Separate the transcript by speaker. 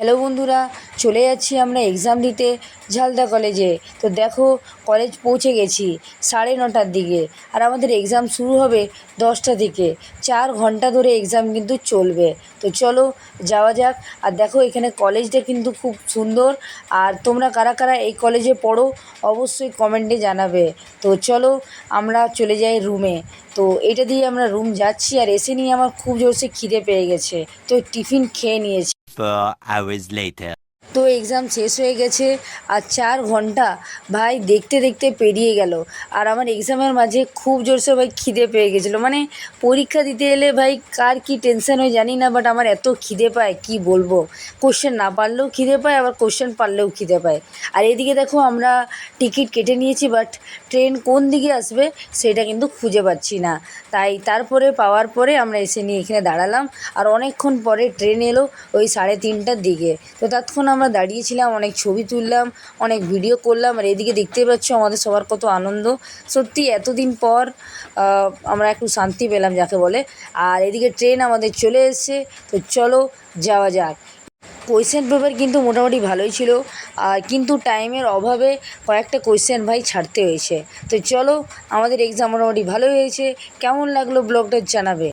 Speaker 1: Hello বন্ধুরা, চলে যাচ্ছি আমরা এক্সাম দিতে ঝালদা কলেজে। তো দেখো, কলেজ পৌঁছে গেছি 9:30টার দিকে, আর আমাদের এক্সাম শুরু হবে 10টা থেকে। 4 ঘন্টা ধরে এক্সাম কিন্তু চলবে। তো চলো যাওয়া যাক। আর দেখো, এখানে কলেজটা কিন্তু খুব সুন্দর। আর তোমরা কারা কারা এই কলেজে পড়ো অবশ্যই কমেন্টে জানাবে। তো চলো আমরা চলে যাই রুমে। তো এটা দিয়ে আমরা রুম যাচ্ছি, আর এসে নিয়ে আমার খুব জোরসে খিদে পেয়ে গেছে, তো টিফিন খেয়ে নিয়েছি।
Speaker 2: 4 hours later.
Speaker 1: তো এক্সাম শেষ হয়ে গেছে, আর 4 ঘন্টা ভাই দেখতে দেখতে পেরিয়ে গেল। আর আমার এক্সামের মাঝে খুব জোরসে ভাই খিদে পেয়ে গেছিলো। মানে পরীক্ষা দিতে এলে ভাই কার কী টেনশন হয় জানি না, বাট আমার এত খিদে পায় কি বলবো। কোশ্চেন না পারলেও খিদে পায়, আবার কোশ্চেন পারলেও খিদে পায়। আর এদিকে দেখো, আমরা টিকিট কেটে নিয়েছি, বাট ট্রেন কোন দিকে আসবে সেটা কিন্তু খুঁজে পাচ্ছি না। তাই তারপরে পাওয়ার পরে আমরা এসে নিয়ে এখানে দাঁড়ালাম। আর অনেকক্ষণ পরে ট্রেন এলো, ওই 3:30টার দিকে। তো ততক্ষণ আমরা দাঁড়িয়েছিলাম, অনেক ছবি তুললাম, অনেক ভিডিও করলাম। আর এদিকে দেখতেই পাচ্ছ আমাদের সবার কত আনন্দ। সত্যি এতদিন পর আমরা একটু শান্তি পেলাম যাকে বলে। আর এদিকে ট্রেন আমাদের চলে এসেছে। তো চলো যাওয়া যাক। কোয়েশ্চেন পেপার কিন্তু মোটামুটি ভালোই ছিল, আর কিন্তু টাইমের অভাবে কয়েকটা কোয়েশ্চেন ভাই ছাড়তে হয়েছে। তো চলো, আমাদের এক্সাম মোটামুটি ভালোই হয়েছে। কেমন লাগলো ব্লগটা জানাবে।